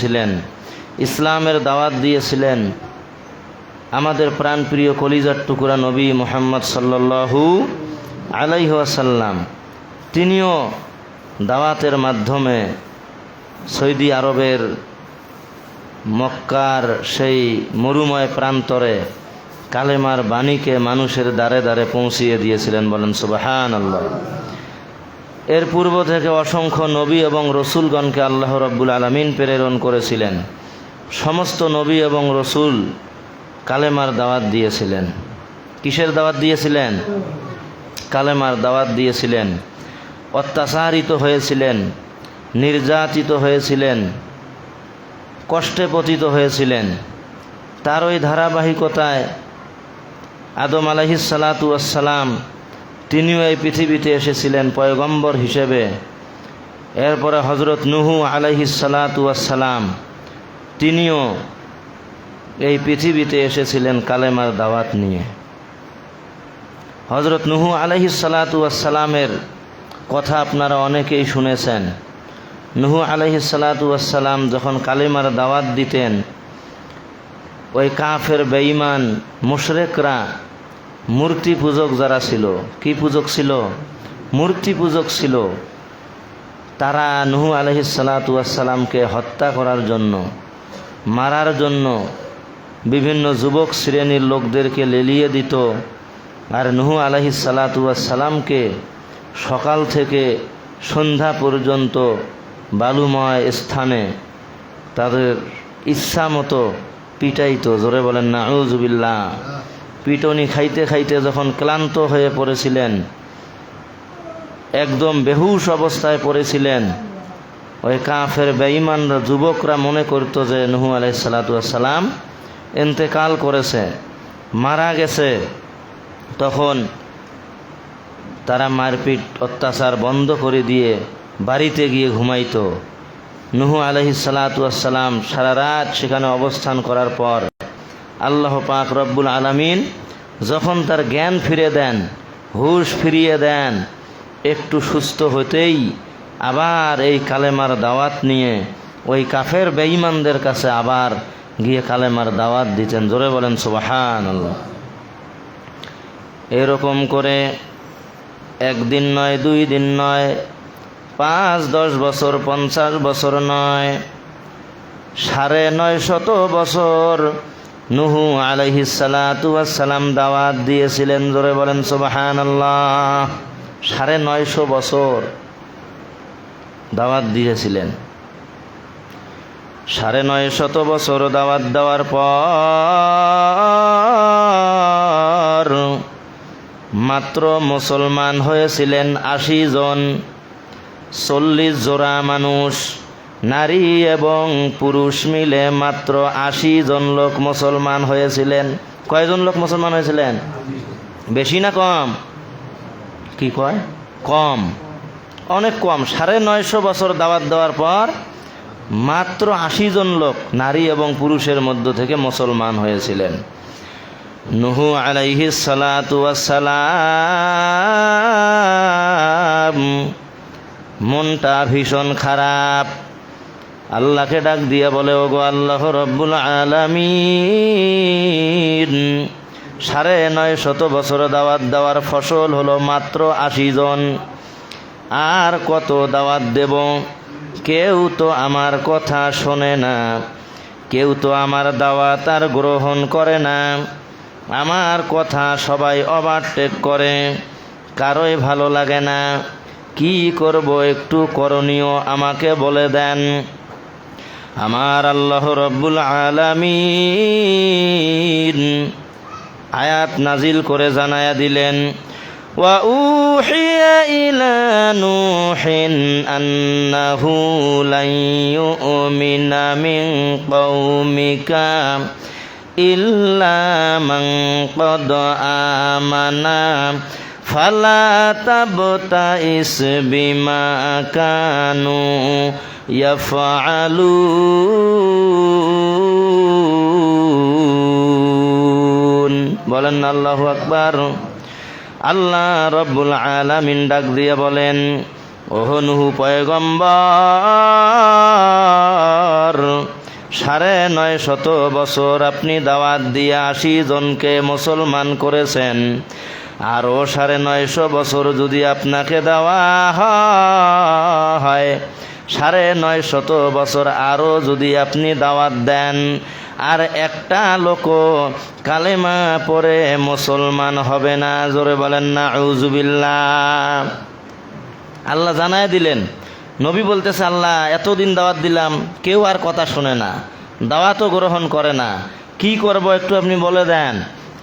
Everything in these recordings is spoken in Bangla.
দিয়েছিলেন, ইসলামের দাওয়াত দিয়েছিলেন আমাদের প্রাণপ্রিয় কলিজার টুকরা নবী মুহাম্মদ সাল্লাল্লাহু আলাইহি ওয়াসাল্লাম। তিনিও দাওয়াতের মাধ্যমে সৌদি আরবের মক্কার সেই মরুময় প্রান্তরে কালেমার বাণীকে মানুষের দ্বারে দ্বারে পৌঁছিয়ে দিয়েছিলেন। বলেন সুবহানাল্লাহ। এর পূর্ব থেকে অসংখ্য নবী এবং রসুলগণকে আল্লাহ রাব্বুল আলামিন প্রেরণ করেছিলেন। সমস্ত নবী এবং রসুল কালেমার দাওয়াত দিয়েছিলেন। কিসের দাওয়াত দিয়েছিলেন? কালেমার দাওয়াত দিয়েছিলেন। অত্যাচারিত হয়েছিলেন, নির্যাতিত হয়েছিলেন, কষ্টে পতিত হয়েছিলেন। তার ওই ধারাবাহিকতায় আদম আলাইহিস সালাতু ওয়াস সালাম তিনিও এই পৃথিবীতে এসেছিলেন পয়গম্বর হিসেবে। এরপরে হযরত নূহ আলাইহিস সালাতু ওয়াস সালাম তিনিও এই পৃথিবীতে এসেছিলেন কালেমার দাওয়াত নিয়ে। হযরত নূহ আলাইহিস সালাতু ওয়াস সালামের কথা আপনারা অনেকেই শুনেছেন। নূহ আলাইহিস সালাতু ওয়াস সালাম যখন কালেমার দাওয়াত দিতেন, ওই কাফের বেঈমান মুশরিকরা, মূর্তি পূজক যারা ছিল, কি পূজক ছিল? মূর্তি পূজক ছিল। তারা নূহ আলাইহিস সালাতু ওয়াস সালামকে হত্যা করার জন্য, মারার জন্য বিভিন্ন যুবক শ্রেণীর লোকদেরকে লেলিয়ে দিত। আর নূহ আলাইহিস সালাতু ওয়াস সালামকে সকাল থেকে সন্ধ্যা পর্যন্ত বালুময় স্থানে তাদের ইচ্ছা মতো পিটাইতো। জোরে বলেন নাউযুবিল্লাহ। পিটনি খাইতে খাইতে যখন ক্লান্ত হয়ে পড়েছিলেন, একদম বেহুশ অবস্থায় পড়েছিলেন, ওই কাফের বেঈমানরা যুবকরা মনে করত যে নূহ আলাইহিস সালাতু ওয়াস সালাম ইন্তেকাল করেছে, মারা গেছে। তখন তারা মারপিট অত্যাচার বন্ধ করে দিয়ে বাড়িতে গিয়ে ঘুমাইতো। নূহ আলাইহিস সালাতু ওয়াস সালাম সারা রাত সেখানে অবস্থান করার পর আল্লাহ পাক রব্বুল আলামিন যখন তার জ্ঞান ফিরে দেন, হুশ ফিরিয়ে দেন, একটু সুস্থ হতেই আবার এই কালেমার দাওয়াত নিয়ে ওই কাফের বেঈমানদের কাছে আবার গিয়ে কালেমার দাওয়াত দিতেন। জোরে বলেন সুবহানাল্লাহ। এরকম করে একদিন নয়, 2 দিন নয়, 5, 10 বছর, 50 বছর নয়, 950 বছর নূহ আলাইহিস সালাতু ওয়াস সালাম দাওয়াত দিয়েছিলেন। জোরে বলেন সুবহানাল্লাহ। 950 বছর দাওয়াত দিয়েছিলেন। 950 বছর দাওয়াত দেওয়ার পর মাত্র মুসলমান হয়েছিলেন 80 জন। 40 জোড়া মানুষ, নারী এবং পুরুষ মিলে মাত্র 80 জন লোক মুসলমান হয়েছিলেন। কয়জন লোক মুসলমান হয়েছিলেন? বেশি না কম? কি কয়? কম, অনেক কম। 950 বছর দাওয়াত দেওয়ার পর মাত্র 80 জন লোক নারী এবং পুরুষের মধ্য থেকে মুসলমান হয়েছিলেন। নূহ আলাইহিস সালাতু ওয়াস সালাম মনটা ভীষণ খারাপ। আল্লাহকে ডাক দিয়া বলে, ওগো আল্লাহ রব্বুল আলামিন, 950 বছর দাওয়াত দেওয়ার ফসল হলো মাত্র 80 জন। আর কত দাওয়াত দেব? কেউ তো আমার কথা শোনে না, কেউ তো আমার দাওয়াত আর গ্রহণ করে না। আমার কথা সবাই ওভারটেক করে, কারোই ভালো লাগে না। কি করব একটু করণীয় আমাকে বলে দেন। আমার আল্লাহ রব্বুল আলামিন আয়াত নাজিল করে জানায়া দিলেন, ওয়া উহিয়া ইলা নূহিন আন্নাহু লা ইউমিনা মিন কওমিকা ইল্লা মান ক্বাদ আমানা ফালা তাবতাইস বিমা কানু ইয়াফআলুন। বলেন আল্লাহু আকবার। আল্লাহ রব্বুল আলামিন ডাক দিয়ে বলেন, ওহ নূহ পয়গম্বর, পর 950 বছর আপনি দাওয়াত দিয়ে 80 জনকে মুসলমান করেছেন, আরও 950 বছর যদি আপনাকে দেওয়া হয়, 950 বছর আরও যদি আপনি দাওয়াত দেন, আর একটা লোক কালেমা পড়ে মুসলমান হবে না। জোরে বলেন না আউযুবিল্লাহ। আল্লাহ জানায় দিলেন, নবী বলতেছে আল্লাহ এতদিন দাওয়াত দিলাম, কেউ আর কথা শোনে না, দাওয়াতও গ্রহণ করে না, কি করব একটু আপনি বলে দেন।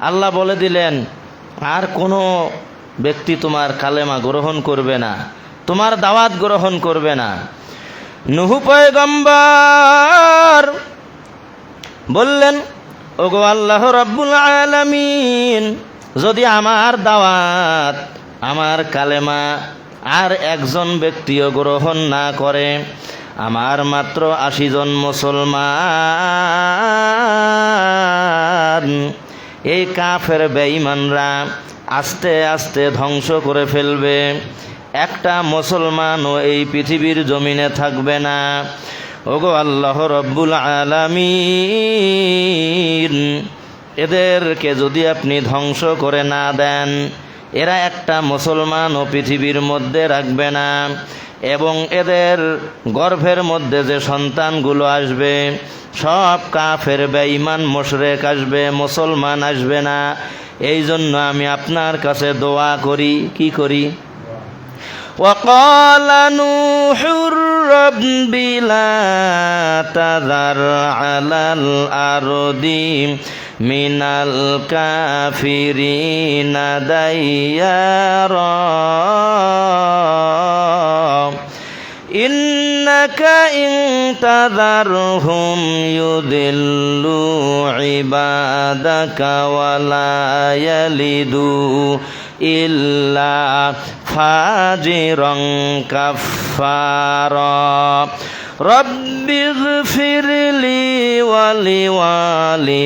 আল্লাহ বলে দিলেন, আর কোনো ব্যক্তি তোমার কালেমা গ্রহণ করবে না, তোমার দাওয়াত গ্রহণ করবে না। নূহ পয়গম্বর বললেন, ওগো আল্লাহ রাব্বুল আলামিন, যদি আমার দাওয়াত, আমার কালেমা আর একজন ব্যক্তিও গ্রহণ না করে, আমার মাত্র 80 জন মুসলমান এই কাফের বেঈমানরা আস্তে আস্তে ধ্বংস করে ফেলবে, একটা মুসলমানও এই পৃথিবীর জমিনে থাকবে না। ওগো আল্লাহ রব্বুল আলামিন, এদেরকে যদি আপনি ধ্বংস করে না দেন, এরা একটা মুসলমানও পৃথিবীর মধ্যে রাখবে না, এবং এদের গর্ভের মধ্যে যে সন্তানগুলো আসবে সব কাফের বেঈমান মুশরিক আসবে, মুসলমান আসবে না। এই জন্য আমি আপনার কাছে দোয়া করি, কি করি? وقال نوح رب لا تذر على الأرض من الكافرين ديارا إنك إن تذرهم يضلوا عبادك ولا يلدوا إلا فاجرا كفارا رب اغفر لي ولوالدي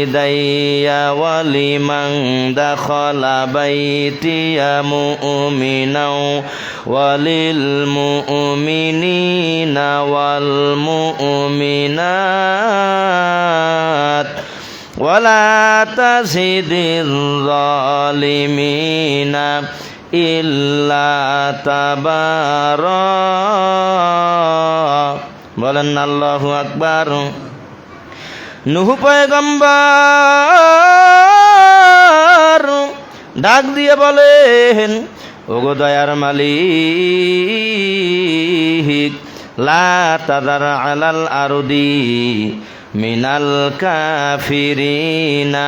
ولمن دخل بيتي مؤمنا وللمؤمنين والمؤمنات ولا تزد الظالمين إلا تبارا বলেন আল্লাহু আকবার। নূহ পয়গম্বর ডাক দিয়ে বলেন, ওগো দয়ার মালিক, লা তাদার আলাল আরদি মিনাল কাফিরিনা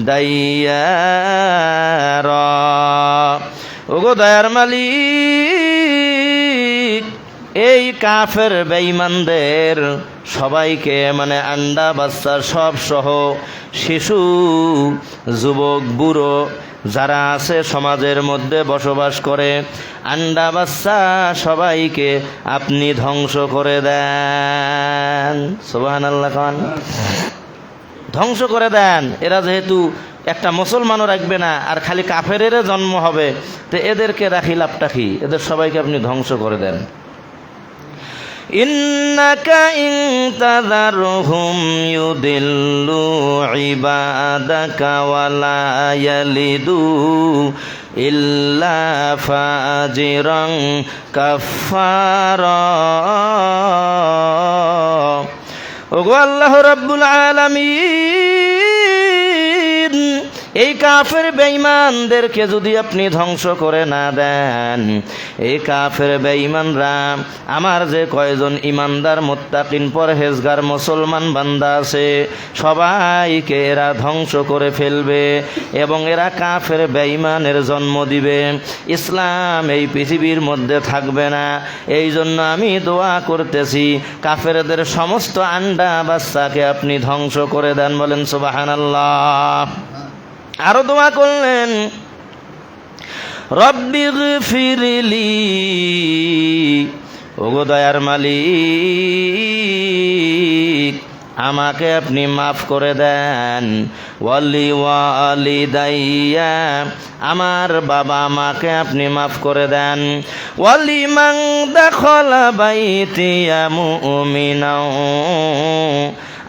দাইয়ারা। ওগো দয়ার মালিক, এই কাফের বেঈমানদের সবাইকে, মানে আন্ডা বাচ্চা সব সহ, শিশু যুবক বুড়ো যারা আছে সমাজের মধ্যে বসবাস করে, আন্ডা বাচ্চা সবাইকে আপনি ধ্বংস করে দেন। সুবহানাল্লাহ খান, ধ্বংস করে দেন। এরা যেহেতু একটা মুসলমানও রাখবে না, আর খালি কাফেরের জন্ম হবে, তো এদেরকে রাখি লাভটা কি? এদের সবাইকে আপনি ধ্বংস করে দেন। ইন্নাকা ইন তাযারহুম ইউদিল্লু ইবাদাকা ওয়ালা ইয়ালিদু ইল্লা ফাজিরান কাফারা। ওগো আল্লাহ রাব্বুল আলামিন, এই কাফের বেঈমানদেরকে যদি আপনি ধ্বংস করে না দেন, এই কাফের বেঈমানরা আমার যে কয়জন ইমানদার মুত্তাকিন পরহেজগার মুসলমান বান্দা আছে সবাইকে এরা ধ্বংস করে ফেলবে, এবং এরা কাফের বেঈমানের জন্ম দিবে, ইসলাম এই পৃথিবীর মধ্যে থাকবে না। এই জন্য আমি দোয়া করতেছি, কাফেরদের সমস্ত আন্ডা বাচ্চাকে আপনি ধ্বংস করে দেন। বলেন সুবহানাল্লাহ। আরো দোয়া করলেন, রব্বি গফিরলি, ওগো দয়ার মালিক, আমাকে আপনি মাফ করে দেন। ওয়ালি ওয়ালিদাইয়া, আমার বাবা মাকে আপনি মাফ করে দেন। ওয়ালি মান দাখালা বাইতিয়া মুমিনাও,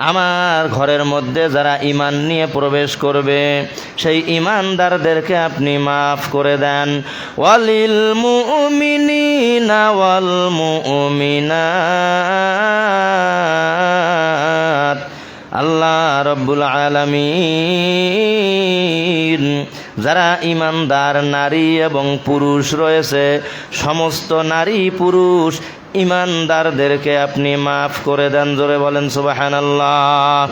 আমার ঘরের মধ্যে যারা ঈমান নিয়ে প্রবেশ করবে সেই ঈমানদারদেরকে আপনি মাফ করে দেন। ওয়ালিল মুমিনিনা ওয়াল মুমিনাত, আল্লাহ রব্বুল আলামিন যারা ঈমানদার নারী এবং পুরুষ রয়েছে সমস্ত নারী পুরুষ ঈমানদারদেরকে আপনি মাফ করে দেন। জোরে বলেন সুবহানাল্লাহ।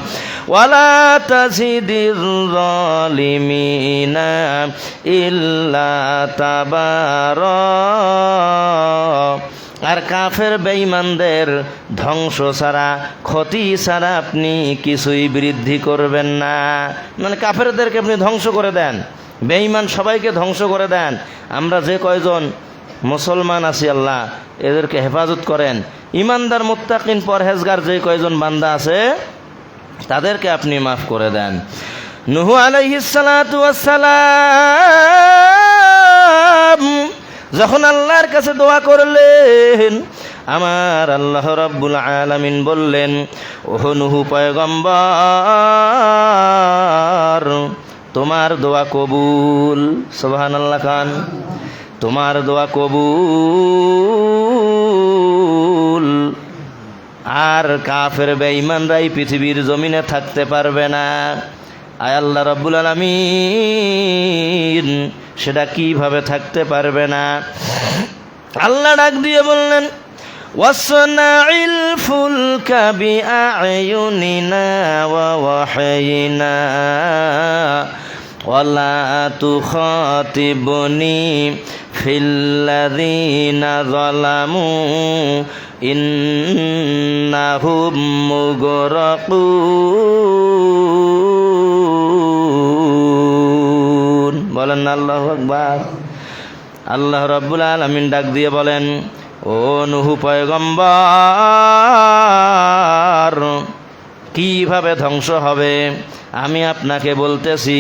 ওয়ালা তাজিদির যালিমিনা ইল্লা তাবারা, আর কাফের বেঈমানদের ধ্বংস ছাড়া ক্ষতি ছাড়া আপনি কিছুই বৃদ্ধি করবেন না। মানে কাফেরদেরকে আপনি ধ্বংস করে দেন, বেঈমান সবাইকে ধ্বংস করে দেন। আমরা যে কয়জন মুসলমান আছি আল্লাহ এদেরকে হেফাজত করেন। ইমানদার মুত্তাকিন পরহেজগার যে কয়জন বান্দা আছে তাদেরকে আপনি মাফ করে দেন। নূহ আলাইহিস সালাতু ওয়াস সালাম যখন আল্লাহর কাছে দোয়া করলেন, আমার আল্লাহ রাব্বুল আলামিন বললেন, ওহ নূহ পয়গম্বর, তোমার দোয়া কবুল। সুবহানাল্লাহ খান, তোমার দোয়া কবুল। আর কাফের বেঈমানরাই পৃথিবীর জমিনে থাকতে পারবে না। আয় আল্লাহ রাব্বুল আলামিন সেটা কিভাবে থাকতে পারবে না? আল্লাহ ডাক দিয়ে বললেন, ওয়াসনাইল ফুলকা বিআয়ুনিনা ওয়া ওয়াহাইনা ওয়ালা তুখাতিবনি ফিল্লাযীনা যালামু ইন্নাহুম মুগরাকুন। বলেন আল্লাহু আকবার। আল্লাহ রাব্বুল আলামিন ডাক দিয়ে বলেন, ও নূহ পয়গম্বর, কিভাবে ধ্বংস হবে আমি আপনাকে বলতেছি।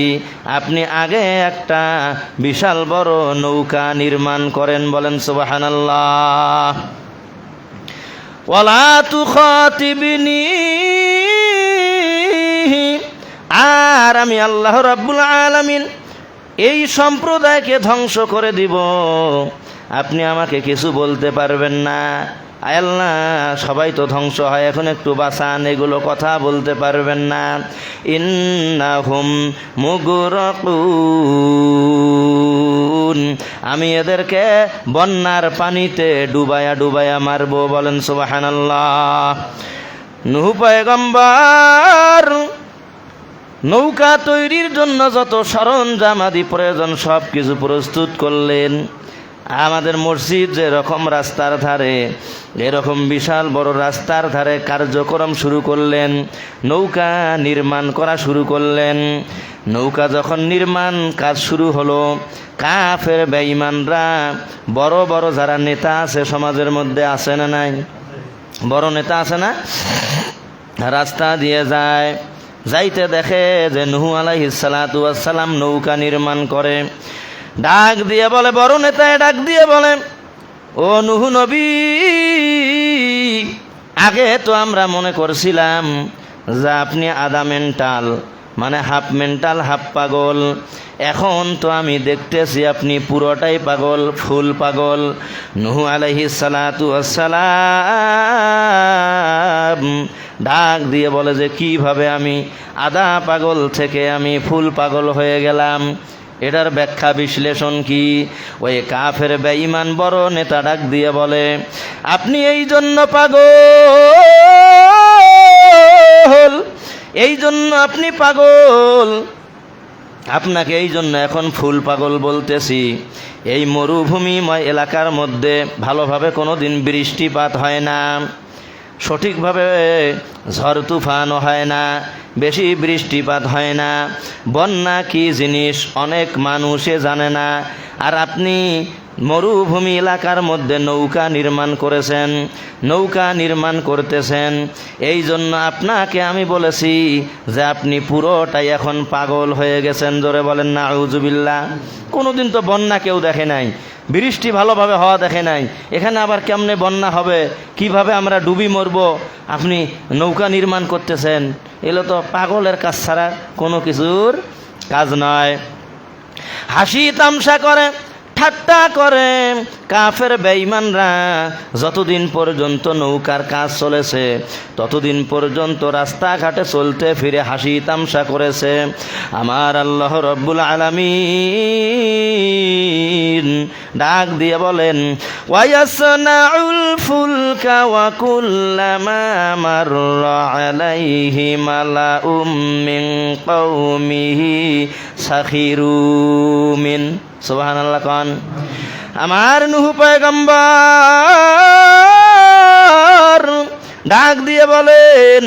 আপনি আগে একটা বিশাল বড় নৌকা নির্মাণ করেন। বলেন সুবহানাল্লাহ। ওয়ালা তুখাতিবনি, আর আমি আল্লাহ রাব্বুল আলামিন এই সম্প্রদায়কে ধ্বংস করে দিব, আপনি আমাকে কিছু বলতে পারবেন না। আয় আল্লাহ, সবাই তো ধ্বংস হয়, এখন একটু বাঁচান, এগুলো কথা বলতে পারবেন না। ইন্নাহুম মুগরাকুন, আমি এদেরকে বন্যার পানিতে ডুবায়া ডুবায়া মারব। বলেন সুবহানাল্লাহ। নূহ পয়গম্বর নৌকা তৈরির জন্য যত সরঞ্জাম আদি প্রয়োজন সব কিছু প্রস্তুত করলেন। আমাদের মসজিদ যেরকম রাস্তার ধারে, এরকম বিশাল বড় রাস্তার ধারে কার্যক্রম শুরু করলেন, নৌকা নির্মাণ করা শুরু করলেন। নৌকা যখন নির্মাণ কাজ শুরু হলো, কাফের বেঈমানরা বড় বড় যারা নেতা আছে সমাজের মধ্যে, আছে না নাই? বড় নেতা আছে না? রাস্তা দিয়ে যায়, যাইতে দেখে যে নূহ আলাইহিস সালাতু ওয়াস সালাম নৌকা নির্মাণ করে। ডাক দিয়ে বলে, বড় নেতায় ডাক দিয়ে বলে, ও নূহ নবী, আগে তো আমরা মনে করছিলাম যে আপনি আধা মেন্টাল, মানে হাফ মেন্টাল হাফ পাগল। এখন তো আমি দেখতেছি আপনি পুরোটাই পাগল, ফুল পাগল। নূহ আলাইহিস সালাতু ওয়াস সালাম ডাক দিয়ে বলে যে কিভাবে আমি আধা পাগল থেকে আমি ফুল পাগল হয়ে গেলাম, এটার ব্যাখ্যা বিশ্লেষণ কি? ওই কাফের বেঈমান বড় নেতা ডাক দিয়ে বলে, আপনি এই জন্য পাগল, এই জন্য আপনি পাগল, আপনাকে এই জন্য এখন ফুল পাগল বলতেছি। এই মরুভূমিময় এলাকার মধ্যে ভালোভাবে কোনো দিন বৃষ্টিপাত হয় না, সঠিকভাবে ঝড় তুফানও হয় না, বেশি বৃষ্টিপাত হয় না, বন্যা কি জিনিস অনেক মানুষে জানে না। আর আপনি মরুভূমি এলাকার মধ্যে নৌকা নির্মাণ করেছেন, নৌকা নির্মাণ করতেছেন। এই জন্য আপনাকে আমি বলেছি যে আপনি পুরোটাই এখন পাগল হয়ে গেছেন। জোরে বলেন না আউযুবিল্লাহ। কোনোদিন তো বন্যা কেউ দেখে নাই, বৃষ্টি ভালোভাবে হওয়া দেখে নাই, এখানে আবার কেমনে বন্যা হবে, কিভাবে আমরা ডুবি মরব, আপনি নৌকা নির্মাণ করতেছেন। এগুলো তো পাগলের কাজ ছাড়া কোনো কিছুর কাজ নয়। হাসি তামসা করে, ঠাট্টা করে কাফের বেঈমানরা যতদিন পর্যন্ত নৌকার কাজ চলেছে ততদিন পর্যন্ত রাস্তাঘাটে চলতে ফিরে হাসি তামসা করেছে। আমার আল্লাহ রব্বুল আলামিন ডাক দিয়ে বলেন, ওয়ায়াসনাউল ফুলকা ওয়া কুল্লামা মাররা আলাইহি মালাউম মিন কওমিহি সাখিরু মিন। সুবহানাল্লাহ। কোন আমার নূহ পয়গম্বর ডাক দিয়ে বলেন,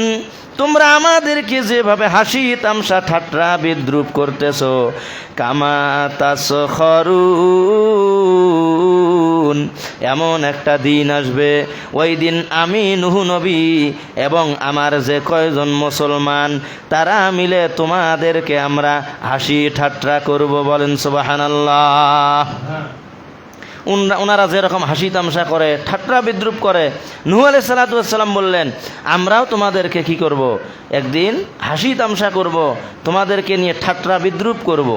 তোমরা আমাদেরকে যেভাবে হাসি তামসা ঠাট্টা বিদ্রুপ করতেছো, কামা তাসখরুন, এমন একটা দিন আসবে, ওই দিন আমি নূহ নবী এবং আমার যে কয়জন মুসলমান তারা মিলে তোমাদেরকে আমরা হাসি ঠাট্টা করব। বলেন সুবহানাল্লাহ। ওনারা যেরকম হাসি তামসা করে, ঠাট্টা বিদ্রুপ করে, নূহ আলাইহিস সালাতু ওয়াস সালাম বললেন আমরাও তোমাদেরকে কি করব, একদিন হাসি তামসা করব, তোমাদেরকে নিয়ে ঠাট্টা বিদ্রুপ করব।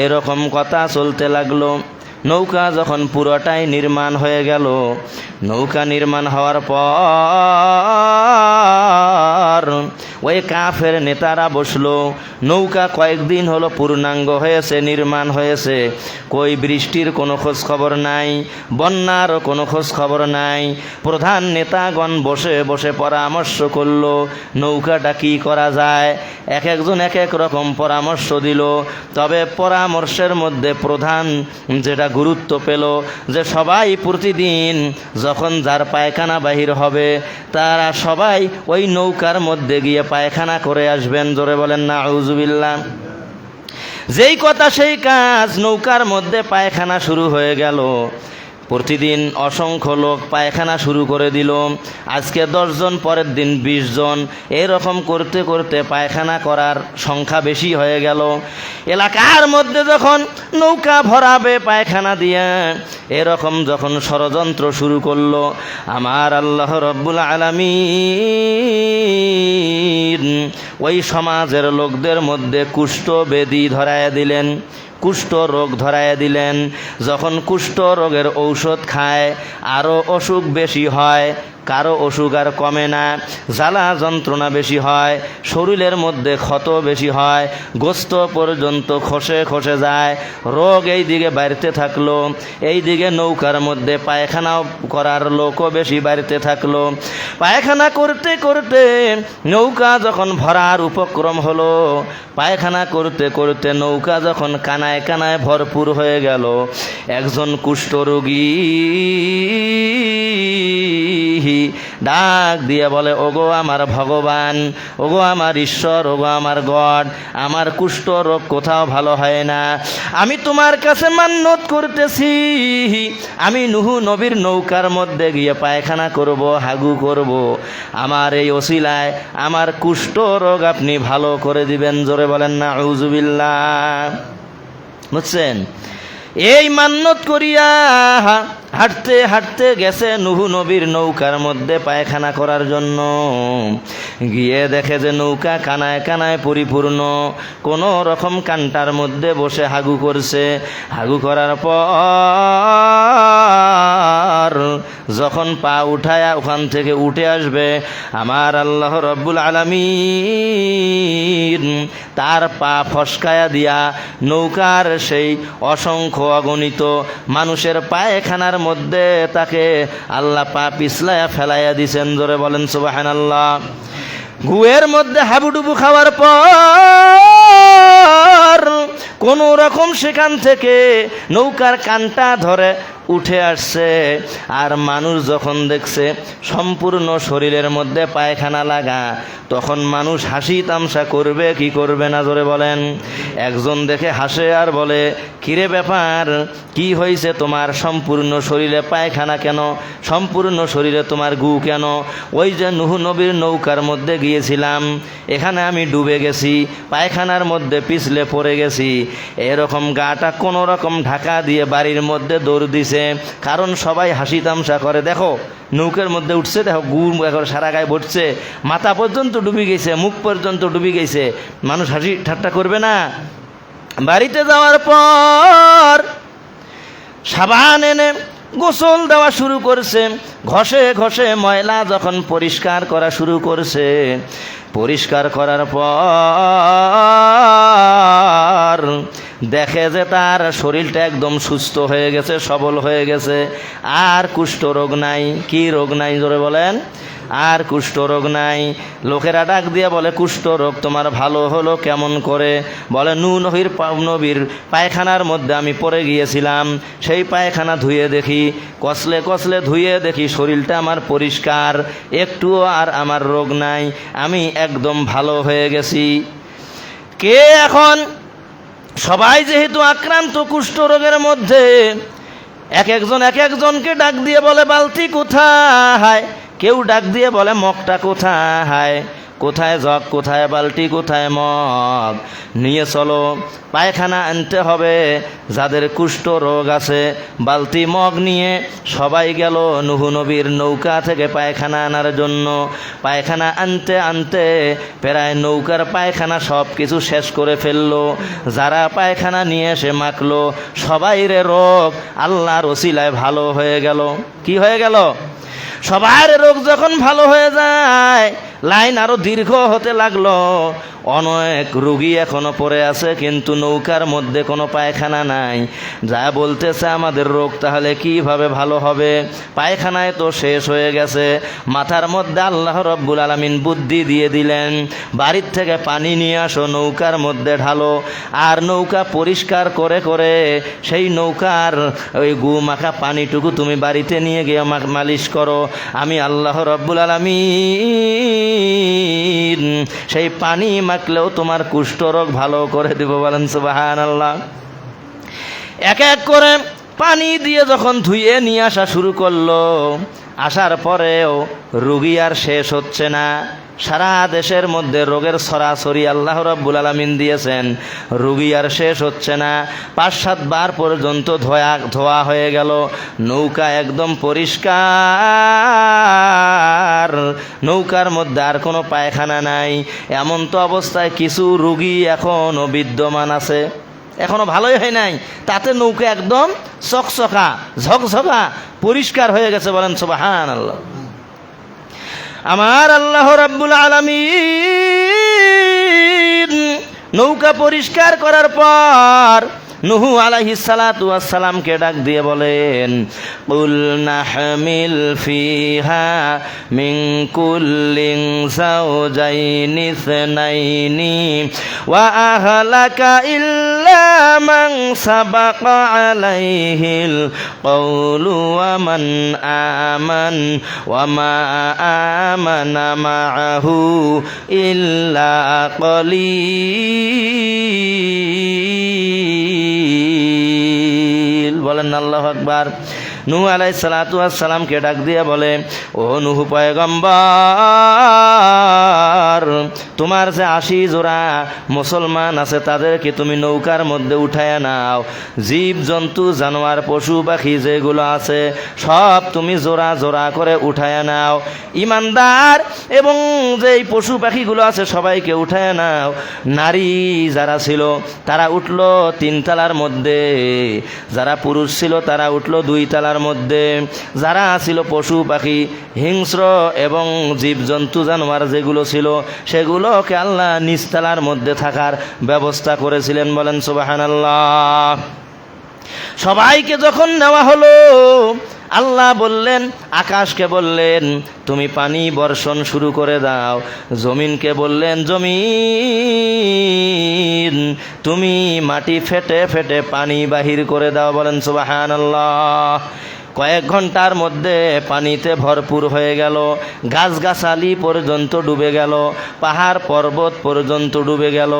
এরকম কথা চলতে লাগলো। নৌকা যখন পুরোটাই নির্মাণ হয়ে গেল, নৌকা নির্মাণ হওয়ার পর ওই কাফের নেতারা বসলো। নৌকা কয়েকদিন হলো পূর্ণাঙ্গ হয়েছে, নির্মাণ হয়েছে, কই বৃষ্টির কোনো খোঁজ খবর নাই, বন্যারও কোনো খোঁজ খবর নাই। প্রধান নেতাগণ বসে বসে পরামর্শ করলো নৌকাটা কি করা যায়। এক একজন এক এক রকম পরামর্শ দিল। তবে পরামর্শের মধ্যে প্রধান যেটা গুরুত্ব পেল যে সবাই প্রতিদিন যখন যার পায়খানা বাহির হবে তারা সবাই ওই নৌকার মধ্যে গিয়ে পায়খানা করে আসবেন। জোরে বলেন না আউযুবিল্লাহ। যেই কথা সেই কাজ, নৌকার মধ্যে পায়খানা শুরু হয়ে গেল। প্রতিদিন অসংখ্য লোক পায়খানা শুরু করে দিল। আজকে 10 জন, পরের দিন 20 জন, এরকম করতে করতে পায়খানা করার সংখ্যা বেশি হয়ে গেল। এলাকার মধ্যে যখন নৌকা ভরাবে পায়খানা দিয়ে, এরকম যখন ষড়যন্ত্র শুরু করলো, আমার আল্লাহ রব্বুল আলামিন ওই সমাজের লোকদের মধ্যে কুষ্ঠ ব্যাধি ধরায় দিলেন, কুষ্ঠ রোগ ধরায় দিলেন। যখন কুষ্ঠ রোগের ঔষধ খায় আরও অসুখ বেশি হয়, কারো অসুখ আর কমে না, জ্বালা যন্ত্রণা বেশি হয়, শরীরের মধ্যে ক্ষত বেশি হয়, গোস্ত পর্যন্ত খসে খসে যায়। রোগ এই দিকে বাড়তে থাকলো, এই দিকে নৌকার মধ্যে পায়খানা করার লোকও বেশি বাড়তে থাকলো। পায়খানা করতে করতে নৌকা যখন ভরার উপক্রম হলো, পায়খানা করতে করতে নৌকা যখন কানায় কানায় ভরপুর হয়ে গেল, একজন কুষ্ঠরোগী ডাক দিয়ে বলে, ওগো আমার ভগবান, ওগো আমার ঈশ্বর, ওগো আমার গড, আমার কুষ্ঠ রোগ কোথাও ভালো হয় না। আমি তোমার কাছে মান্যত করতেছি, আমি নূহ নবীর নৌকার মধ্যে গিয়ে পায়খানা করব, হাগু করব, আমার এই ওসিলায় আমার কুষ্ঠ রোগ আপনি ভালো করে দিবেন। জোরে বলেন না আউযুবিল্লাহ। বুঝছেন? এই মান্যত করিয়া হাঁটতে হাঁটতে গেছে নূহ নবীর নৌকার মধ্যে পায়খানা করার জন্য। গিয়ে দেখে যে নৌকা কানায় কানায় পরিপূর্ণ, কোনো রকম কান্টার মধ্যে বসে হাগু করছে। হাগু করার পর যখন পা উঠায়া ওখান থেকে উঠে আসবে, আমার আল্লাহ রব্বুল আলামিন তার পা ফসকায়া দিয়া নৌকার সেই অসংখ্য অগণিত মানুষের পায়খানার মধ্যে তাকে আল্লাহ পা পিছলায়া ফেলাইয়া দিছেন। জোরে বলেন সুবহানাল্লাহ। গুয়ের মধ্যে হাবুডুবু খাওয়ার পর কোন রকম সেখান থেকে নৌকার কানটা ধরে উঠে আসছে। আর মানুষ যখন দেখছে সম্পূর্ণ শরীরের মধ্যে পায়খানা লাগা, তখন মানুষ হাসি তামসা করবে কি করবে না, জোরে বলেন? একজন দেখে হাসে আর বলে, কিরে ব্যাপার, কি হয়েছে তোমার? সম্পূর্ণ শরীরে পায়খানা কেন? সম্পূর্ণ শরীরে তোমার গু কেন? ওই যে নূহ নবীর নৌকার মধ্যে গিয়েছিলাম, এখানে আমি ডুবে গেছি, পায়খানার মধ্যে পিছলে পড়ে গেছি। এরকম গাটা কোনো রকম ঢাকা দিয়ে বাড়ির মধ্যে দৌড় দিছে, কারণ সবাই হাসি তামসা করে। দেখো নৌকার মধ্যে উঠছে, দেখো গু সারা গায়ে ভরছে, মাথা পর্যন্ত ডুবে গেছে, মুখ পর্যন্ত ডুবে গেছে, মানুষ হাসি ঠাট্টা করবে না? বাড়িতে যাওয়ার পর সাবান এনে গোসল দেওয়া শুরু করছে, ঘষে ঘষে ময়লা যখন পরিষ্কার করা শুরু করছে, পরিষ্কার করার পর দেখে যে তার শরীরটা একদম সুস্থ হয়ে গেছে, সবল হয়ে গেছে, আর কুষ্ঠ রোগ নাই। কি রোগ নাই, জোরে বলেন? আর কুষ্ঠ রোগ নাই। লোকেরা ডাক দিয়ে বলে, কুষ্ঠ রোগ তোমার ভালো হলো কেমন করে? বলে, নবীর পায়খানার মধ্যে আমি পড়ে গিয়েছিলাম, সেই পায়খানা ধুয়ে দেখি, কসলে কসলে ধুয়ে দেখি শরীরটা আমার পরিষ্কার, একটুও আর আমার রোগ নাই, আমি একদম ভালো হয়ে গেছি। কে এখন সবাই যেহেতু আক্রান্ত কুষ্ঠ রোগের মধ্যে, এক একজনকে ডাক দিয়ে বলে, বালতি কোথায়? কেউ ডাক দিয়ে বলে, মগটা কোথায়? কোথায় জগ, কোথায় বালতি, কোথায় মগ? নিয়ে চলো, পায়খানা আনতে হবে। যাদের কুষ্ঠ রোগ আছে বালতি মগ নিয়ে সবাই গেল নূহ নবীর নৌকা থেকে পায়খানা আনার জন্য। পায়খানা আনতে আনতে প্রায় নৌকার পায়খানা সব কিছু শেষ করে ফেললো। যারা পায়খানা নিয়ে এসে মাখলো, সবাইরে রোগ আল্লাহর ওসিলায় ভালো হয়ে গেল। কি হয়ে গেল? সবার রোগ যখন ভালো হয়ে যায়, লাইন আরো দীর্ঘ হতে লাগলো। অনেক রোগী এখনো পড়ে আছে, কিন্তু নৌকার মধ্যে কোনো পায়খানা নাই। যা বলতেছে, আমাদের রোগ তাহলে কিভাবে ভালো হবে? পায়খানায় তো শেষ হয়ে গেছে। মাথার মধ্যে আল্লাহ রব্বুল আলামিন বুদ্ধি দিয়ে দিলেন, বাড়ির থেকে পানি নিয়ে আসো, নৌকার মধ্যে ঢালো, আর নৌকা পরিষ্কার করে করে সেই নৌকার ওই গু মাখা পানিটুকু তুমি বাড়িতে নিয়ে গিয়ে মালিশ করো। আমি আল্লাহ রব্বুল আলামিন সেই পানি মাখলেও তোমার কুষ্ঠরোগ ভালো করে দিব। বলেন সুবহানাল্লাহ। এক এক করে পানি দিয়ে যখন ধুয়ে নিয়ে আসা শুরু করলো, আসার পরেও রোগী আর শেষ হচ্ছে না। সারা দেশের মধ্যে রোগের ছড়াছড়ি আল্লাহ রাব্বুল আলামিন দিয়েছেন, রোগী আর শেষ হচ্ছে না। ৫-৭ বার পর্যন্ত ধোয়া হয়ে গেল, নৌকা একদম পরিষ্কার, নৌকার মধ্যে আর কোনো পায়খানা নাই। এমন তো অবস্থায় কিছু রোগী এখনও বিদ্যমান আছে, এখনো ভালোই হয় নাই, তাতে নৌকা একদম চকচকা ঝকঝকা পরিষ্কার হয়ে গেছে। বলেন সুবহানাল্লাহ। আমার আল্লাহ রাব্বুল আলামিন নৌকা পরিষ্কার করার পর নূহ আলাইহিস সালাতু ওয়াস সালামকে ডাক দিয়ে বলেন, কুল নাহমিল ফিহা মিন কুল্লিন যাওজাইনি ইসনাইনি ওয়া আহলাকা ইল্লা মান সাবাকা আলাইহিল কওলু ওয়া মান আমান ওয়া মা আমানা মাআহু ইল্লা কলিল। বলেন আল্লাহু আকবার। নূহ আলাইহিস সালাতু ওয়াস সালামকে ডাক দিয়ে বলে, ও নূহ পয়গম্বর, তোমার যে ৮০ জোড়া মুসলমান আছে তাদেরকে তুমি নৌকার মধ্যে উঠায় নাও। জীব জন্তু জানোয়ার পশু পাখি যেগুলো আছে সব তুমি জোড়া জোড়া করে উঠায় নাও। ইমানদার এবং যেই পশু পাখিগুলো আছে সবাইকে উঠায় নাও। নারী যারা ছিল তারা উঠলো ৩ তলার মধ্যে, যারা পুরুষ ছিল তারা উঠলো ২ তলার মধ্যে, যারা ছিল পশু পাখি হিংস্র এবং জীবজন্তু জানোয়ার যেগুলো ছিল সেগুলোকে আল্লাহ নিচতলার মধ্যে থাকার ব্যবস্থা করেছিলেন। বলেন সুবহানাল্লাহ। সবাইকে যখন নেওয়া হলো, আল্লাহ বললেন, আকাশকে বললেন তুমি পানি বর্ষণ শুরু করে দাও। জমিনকে বললেন, জমিন তুমি মাটি ফেটে ফেটে পানি বাহির করে দাও। বলেন সুবহানাল্লাহ। কয়েক ঘন্টার মধ্যে পানিতে ভরপুর হয়ে গেল, গাছগাছালি পর্যন্ত ডুবে গেল, পাহাড় পর্বত পর্যন্ত ডুবে গেল।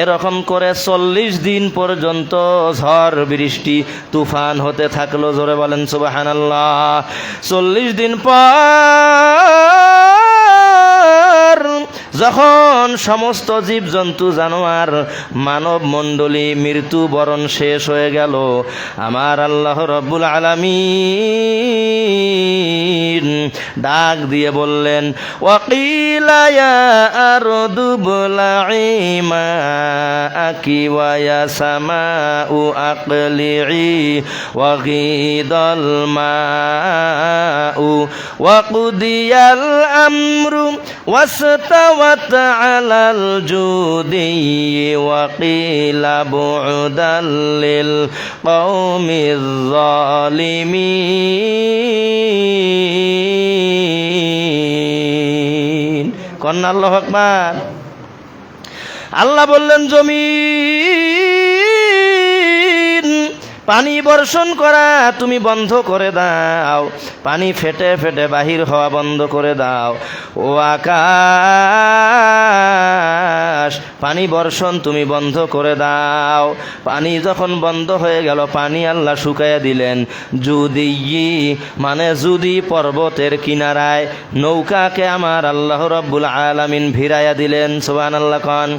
এরকম করে 40 দিন পর্যন্ত ঝড় বৃষ্টি তুফান হতে থাকলো। জোরে বলেন সুবহানাল্লাহ। 40 দিন পর যখন সমস্ত জীবজন্তু জানোয়ার মানব মণ্ডলী মৃত্যুবরণ শেষ হয়ে গেল, আমার আল্লাহ রব্বুল আলামিন ডাক দিয়ে বললেন, ওয়াকিলা ইয়া আরদু বুলঈ মাআকি ওয়া ইয়া সামাউ আকলিঈ ওয়া গীদাল মাউ ওয়া কুদিয়াল আমরু واستوت على الجودي وقيل بعدا للقوم الظالمين قلنا الله أكبر। আল্লাহ বললেন, জমিন পানি বর্ষণ করা তুমি বন্ধ করে দাও, পানি ফেটে ফেটে বাহির হওয়া বন্ধ করে দাও। ও আকাশ পানি বর্ষণ তুমি বন্ধ করে দাও। পানি যখন বন্ধ হয়ে গেল, পানি আল্লাহ শুকাইয়া দিলেন। যদি মানে যদি পর্বতের কিনারায় নৌকাকে আমার আল্লাহ রব্বুল আলামিন ভিড়াইয়া দিলেন। সুবহানাল্লাহ খান।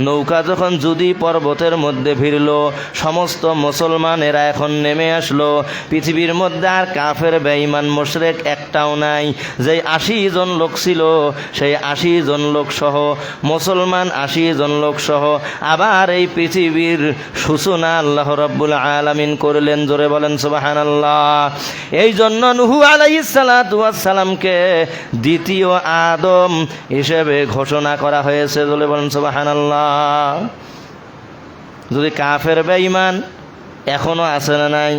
নৌকা যখন যদি পর্বতের মধ্যে ভিড়ল, সমস্ত মুসলমানেরা এখন নেমে আসলো। পৃথিবীর মধ্যে আর কাফের বেঈমান মুশরিক একটাও নাই। যেই 80 জন লোক ছিল, সেই 80 জন লোক সহ মুসলমান 80 জন লোক সহ আবার এই পৃথিবীর সূচনা আল্লাহ রাব্বুল আলামিন করলেন। জোরে বলেন সুবহানাল্লাহ। এই জন্য নূহ আলাইহিস সালাতু ওয়াস সালামকে দ্বিতীয় আদম হিসেবে ঘোষণা করা হয়েছে। জোরে বলেন সুবহানাল্লাহ। যদি কাফের বেঈমান এখনো আছে না নাই?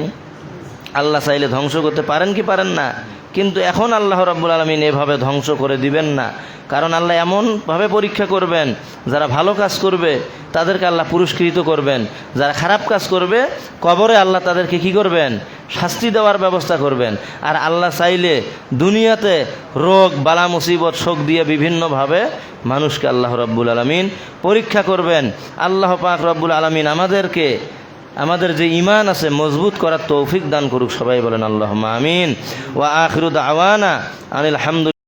আল্লাহ চাইলে ধ্বংস করতে পারেন কি পারেন না? কিন্তু এখন আল্লাহ রাব্বুল আলামিন এভাবে ধ্বংস করে দিবেন না। কারণ আল্লাহ এমনভাবে পরীক্ষা করবেন, যারা ভালো কাজ করবে তাদেরকে আল্লাহ পুরস্কৃত করবেন, যারা খারাপ কাজ করবে কবরে আল্লাহ তাদেরকে কি করবেন? শাস্তি দেওয়ার ব্যবস্থা করবেন। আর আল্লাহ চাইলে দুনিয়াতে রোগ বালা মুসিবত শোক দিয়ে বিভিন্নভাবে মানুষকে আল্লাহ রাব্বুল আলামিন পরীক্ষা করবেন। আল্লাহ পাক রাব্বুল আলামিন আমাদেরকে আমাদের যে ঈমান আছে মজবুত করার তৌফিক দান করুক। সবাই বলেন আল্লাহুম্মা আমিন। ওয়া আখিরু দাওয়ানা আনিল হামদুলিল্লাহ।